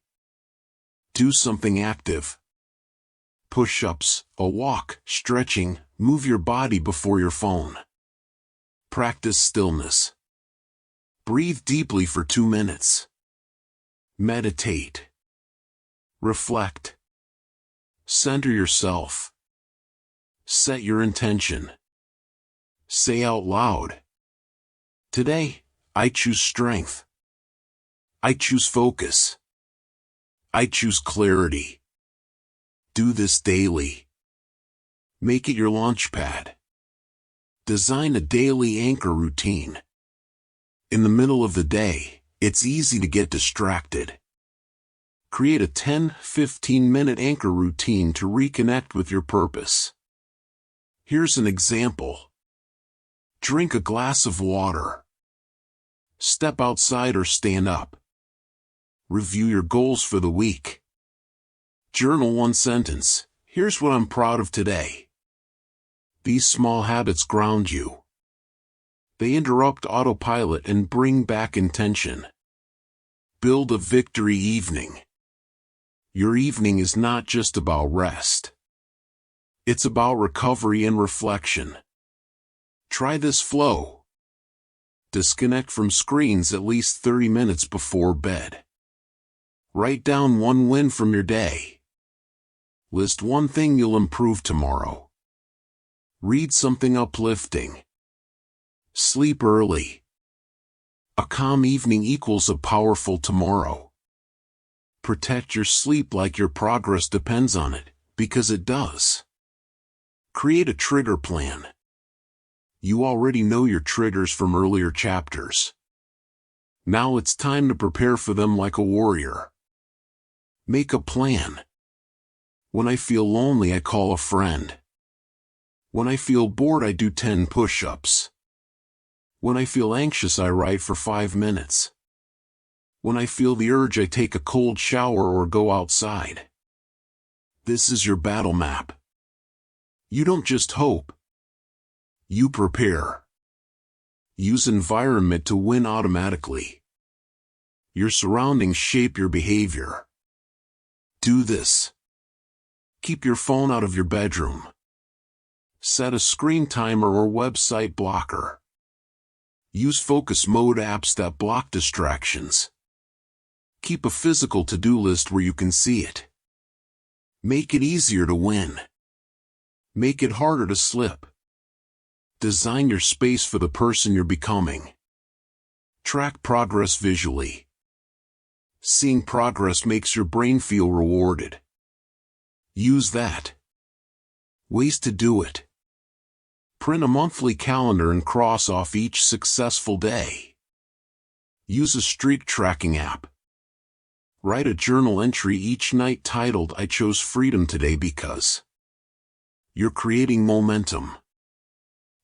Do something active. Push-ups, a walk, stretching, move your body before your phone. Practice stillness. Breathe deeply for 2 minutes. Meditate. Reflect. Center yourself. Set your intention. Say out loud. Today, I choose strength. I choose focus. I choose clarity. Do this daily. Make it your launch pad. Design a daily anchor routine. In the middle of the day, it's easy to get distracted. Create a 10-15-minute anchor routine to reconnect with your purpose. Here's an example. Drink a glass of water. Step outside or stand up. Review your goals for the week. Journal one sentence. Here's what I'm proud of today. These small habits ground you. They interrupt autopilot and bring back intention. Build a victory evening. Your evening is not just about rest. It's about recovery and reflection. Try this flow. Disconnect from screens at least 30 minutes before bed. Write down one win from your day. List one thing you'll improve tomorrow. Read something uplifting. Sleep early. A calm evening equals a powerful tomorrow. Protect your sleep like your progress depends on it, because it does. Create a trigger plan. You already know your triggers from earlier chapters. Now it's time to prepare for them like a warrior. Make a plan. When I feel lonely, I call a friend. When I feel bored, I do 10 push-ups. When I feel anxious, I write for 5 minutes. When I feel the urge, I take a cold shower or go outside. This is your battle map. You don't just hope. You prepare. Use environment to win automatically. Your surroundings shape your behavior. Do this. Keep your phone out of your bedroom. Set a screen timer or website blocker. Use focus mode apps that block distractions. Keep a physical to-do list where you can see it. Make it easier to win. Make it harder to slip. Design your space for the person you're becoming. Track progress visually. Seeing progress makes your brain feel rewarded. Use that. Ways to do it. Print a monthly calendar and cross off each successful day. Use a streak tracking app. Write a journal entry each night titled, "I chose freedom today because." You're creating momentum.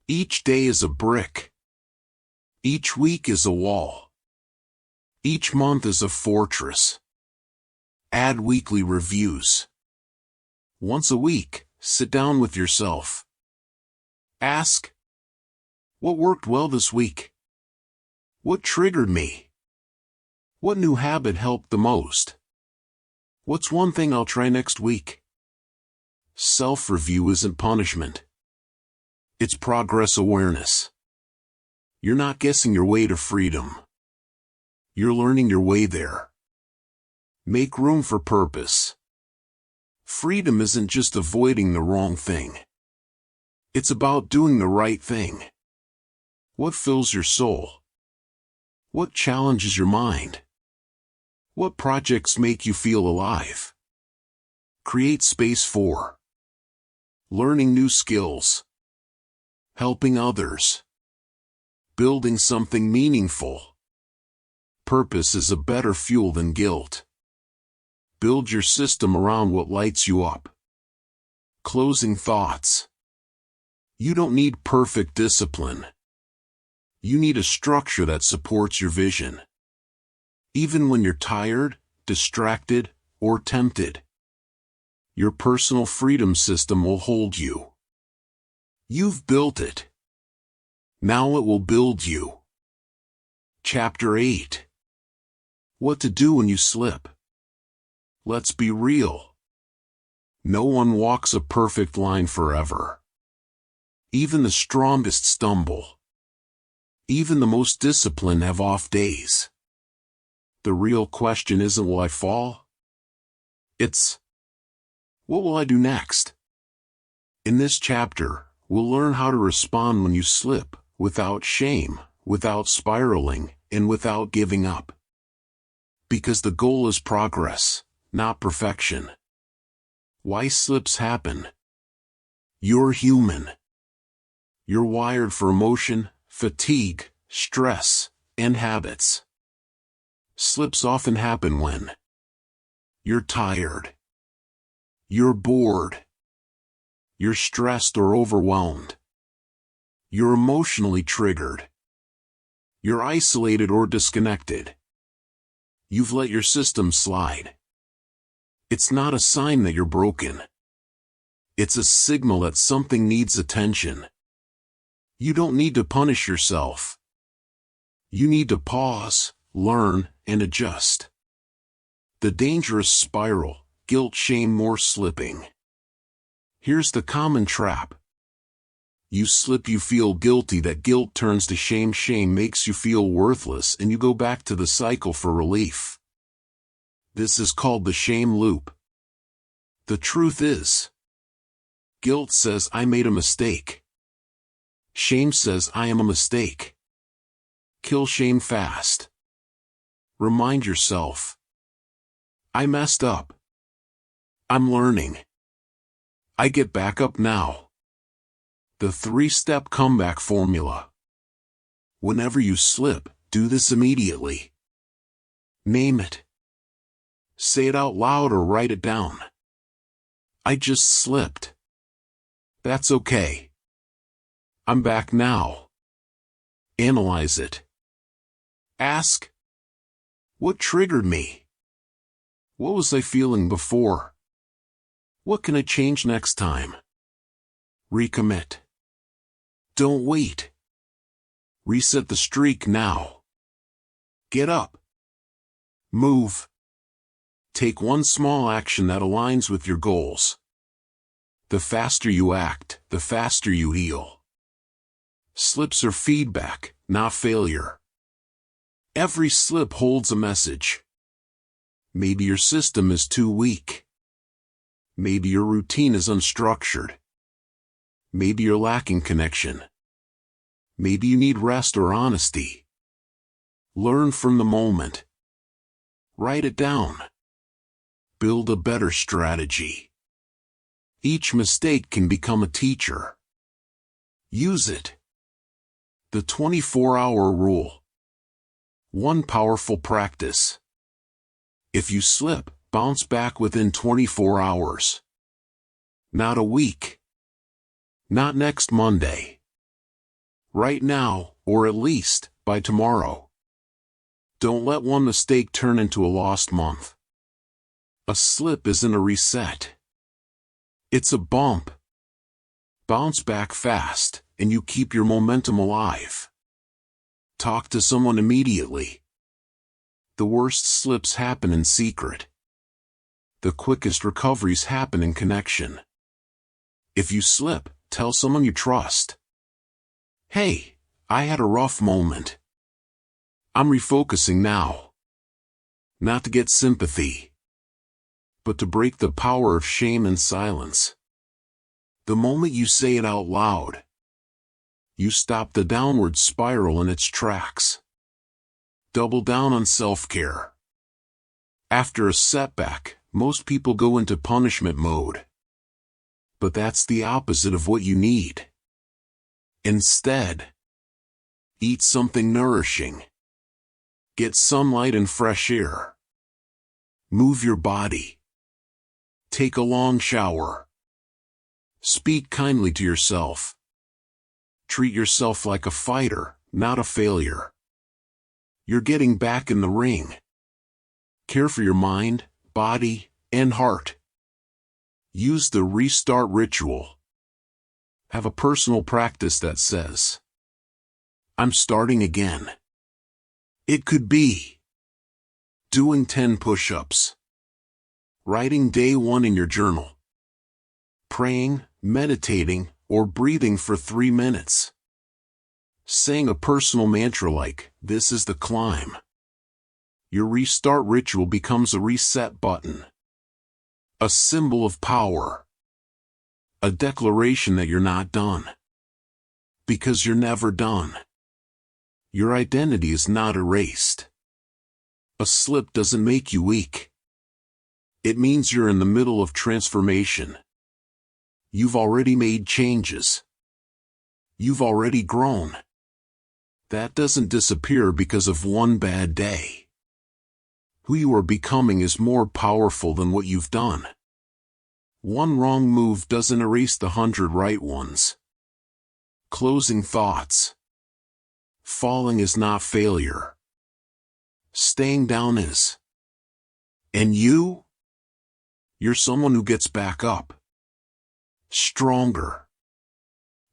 Each day is a brick. Each week is a wall. Each month is a fortress. Add weekly reviews. Once a week, sit down with yourself. Ask, what worked well this week? What triggered me? What new habit helped the most? What's one thing I'll try next week? Self-review isn't punishment. It's progress awareness. You're not guessing your way to freedom. You're learning your way there. Make room for purpose. Freedom isn't just avoiding the wrong thing. It's about doing the right thing. What fills your soul? What challenges your mind? What projects make you feel alive? Create space for learning new skills, helping others, building something meaningful. Purpose is a better fuel than guilt. Build your system around what lights you up. Closing thoughts. You don't need perfect discipline. You need a structure that supports your vision. Even when you're tired, distracted, or tempted, your personal freedom system will hold you. You've built it. Now it will build you. Chapter 8. What to do when you slip. Let's be real. No one walks a perfect line forever. Even the strongest stumble. Even the most disciplined have off days. The real question isn't will I fall? It's, what will I do next? In this chapter, we'll learn how to respond when you slip, without shame, without spiraling, and without giving up. Because the goal is progress, not perfection. Why slips happen? You're human. You're wired for emotion, fatigue, stress, and habits. Slips often happen when you're tired, you're bored, you're stressed or overwhelmed, you're emotionally triggered, you're isolated or disconnected. You've let your system slide. It's not a sign that you're broken. It's a signal that something needs attention. You don't need to punish yourself. You need to pause, learn, and adjust. The dangerous spiral, guilt, shame, or slipping. Here's the common trap. You slip, you feel guilty, that guilt turns to shame, shame makes you feel worthless, and you go back to the cycle for relief. This is called the shame loop. The truth is, guilt says I made a mistake. Shame says I am a mistake. Kill shame fast. Remind yourself, I messed up. I'm learning. I get back up now. The 3-step comeback formula. Whenever you slip, do this immediately. Name it. Say it out loud or write it down. I just slipped. That's okay. I'm back now. Analyze it. Ask, what triggered me? What was I feeling before? What can I change next time? Recommit. Don't wait. Reset the streak now. Get up. Move. Take one small action that aligns with your goals. The faster you act, the faster you heal. Slips are feedback, not failure. Every slip holds a message. Maybe your system is too weak. Maybe your routine is unstructured. Maybe you're lacking connection. Maybe you need rest or honesty. Learn from the moment. Write it down. Build a better strategy. Each mistake can become a teacher. Use it. The 24-hour rule. One powerful practice. If you slip, bounce back within 24 hours. Not a week. Not next Monday. Right now, or at least, by tomorrow. Don't let one mistake turn into a lost month. A slip isn't a reset. It's a bump. Bounce back fast, and you keep your momentum alive. Talk to someone immediately. The worst slips happen in secret. The quickest recoveries happen in connection. If you slip, tell someone you trust. Hey, I had a rough moment. I'm refocusing now. Not to get sympathy, but to break the power of shame and silence. The moment you say it out loud, you stop the downward spiral in its tracks. Double down on self-care. After a setback, most people go into punishment mode. But that's the opposite of what you need. Instead, eat something nourishing. Get sunlight and fresh air. Move your body. Take a long shower. Speak kindly to yourself. Treat yourself like a fighter, not a failure. You're getting back in the ring. Care for your mind, body, and heart. Use the restart ritual. Have a personal practice that says, I'm starting again. It could be doing 10 push-ups, writing day 1 in your journal, praying, meditating, or breathing for 3 minutes, saying a personal mantra like, this is the climb. Your restart ritual becomes a reset button, a symbol of power, a declaration that you're not done, because you're never done. Your identity is not erased. A slip doesn't make you weak. It means you're in the middle of transformation. You've already made changes. You've already grown. That doesn't disappear because of one bad day. Who you are becoming is more powerful than what you've done. One wrong move doesn't erase the 100 right ones. Closing thoughts. Falling is not failure. Staying down is. And you? You're someone who gets back up. Stronger.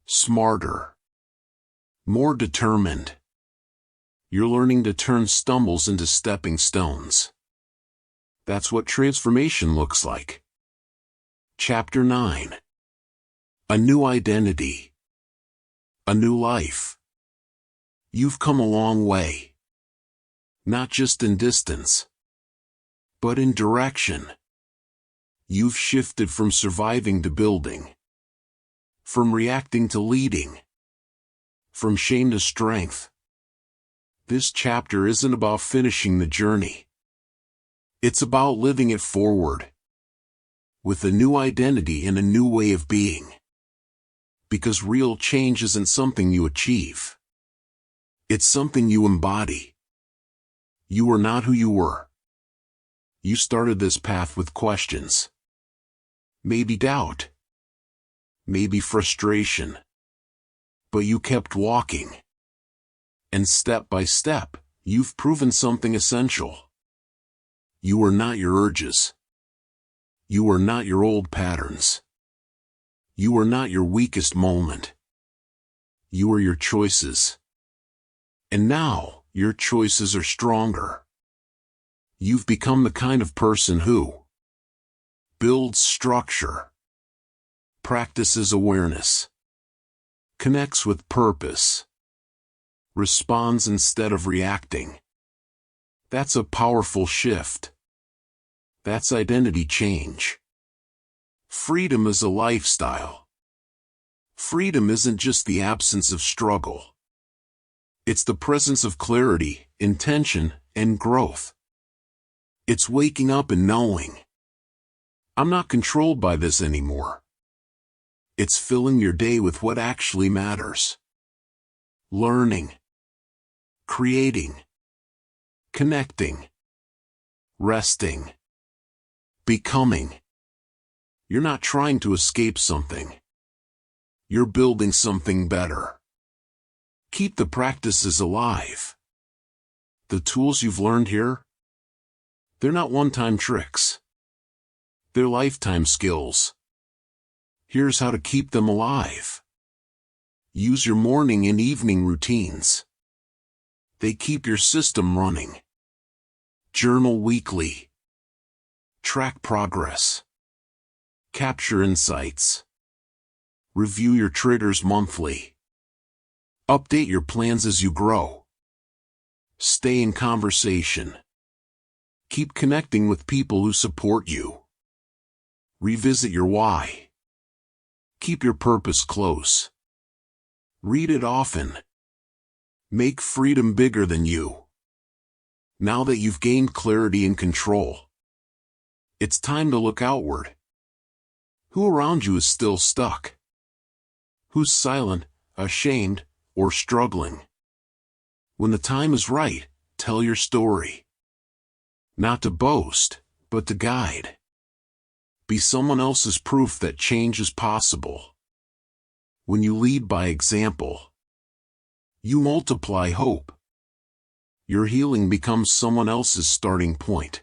Smarter. More determined. You're learning to turn stumbles into stepping stones. That's what transformation looks like. Chapter 9. A new identity. A new life. You've come a long way. Not just in distance, but in direction. You've shifted from surviving to building. From reacting to leading. From shame to strength. This chapter isn't about finishing the journey. It's about living it forward. With a new identity and a new way of being. Because real change isn't something you achieve. It's something you embody. You are not who you were. You started this path with questions. Maybe doubt. Maybe frustration. But you kept walking. And step by step, you've proven something essential. You are not your urges. You are not your old patterns. You are not your weakest moment. You are your choices. And now, your choices are stronger. You've become the kind of person who builds structure, practices awareness, connects with purpose, responds instead of reacting. That's a powerful shift. That's identity change. Freedom is a lifestyle. Freedom isn't just the absence of struggle. It's the presence of clarity, intention, and growth. It's waking up and knowing, I'm not controlled by this anymore. It's filling your day with what actually matters. Learning, creating, connecting, resting, becoming. You're not trying to escape something. You're building something better. Keep the practices alive. The tools you've learned here, they're not one-time tricks. They're lifetime skills. Here's how to keep them alive. Use your morning and evening routines. They keep your system running. Journal weekly. Track progress. Capture insights. Review your triggers monthly. Update your plans as you grow. Stay in conversation. Keep connecting with people who support you. Revisit your why. Keep your purpose close. Read it often. Make freedom bigger than you. Now that you've gained clarity and control, it's time to look outward. Who around you is still stuck? Who's silent, ashamed, or struggling? When the time is right, tell your story. Not to boast, but to guide. Be someone else's proof that change is possible. When you lead by example, you multiply hope. Your healing becomes someone else's starting point.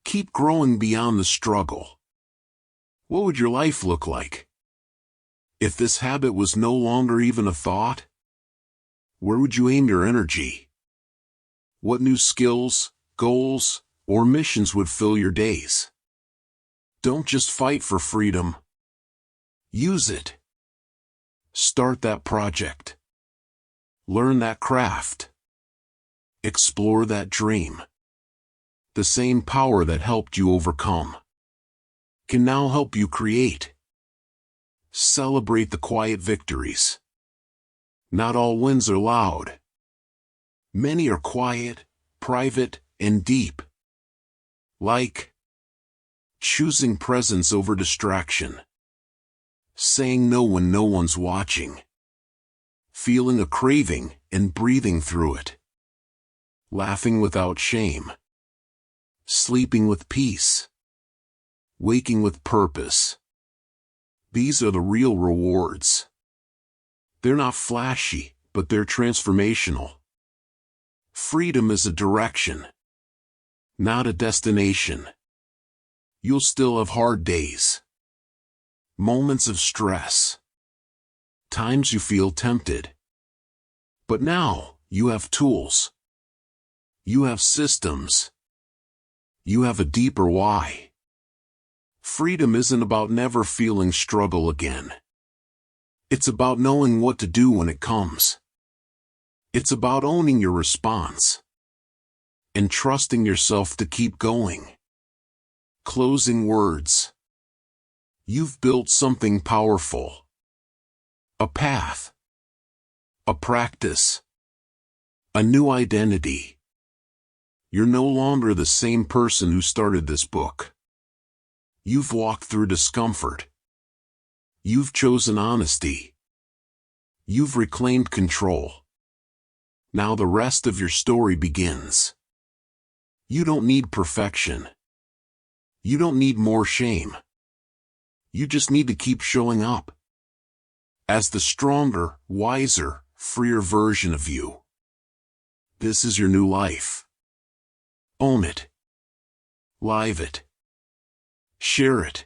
Keep growing beyond the struggle. What would your life look like if this habit was no longer even a thought? Where would you aim your energy? What new skills, goals, or missions would fill your days? Don't just fight for freedom. Use it. Start that project. Learn that craft. Explore that dream. The same power that helped you overcome can now help you create. Celebrate the quiet victories. Not all wins are loud. Many are quiet, private, and deep. Like choosing presence over distraction. Saying no when no one's watching. Feeling a craving and breathing through it. Laughing without shame. Sleeping with peace. Waking with purpose. These are the real rewards. They're not flashy, but they're transformational. Freedom is a direction, not a destination. You'll still have hard days, moments of stress, times you feel tempted. But now, you have tools. You have systems. You have a deeper why. Freedom isn't about never feeling struggle again. It's about knowing what to do when it comes. It's about owning your response and trusting yourself to keep going. Closing words. You've built something powerful. A path. A practice. A new identity. You're no longer the same person who started this book. You've walked through discomfort. You've chosen honesty. You've reclaimed control. Now the rest of your story begins. You don't need perfection. You don't need more shame. You just need to keep showing up as the stronger, wiser, freer version of you. This is your new life. Own it. Live it. Share it.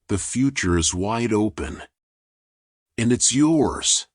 The future is wide open. And it's yours.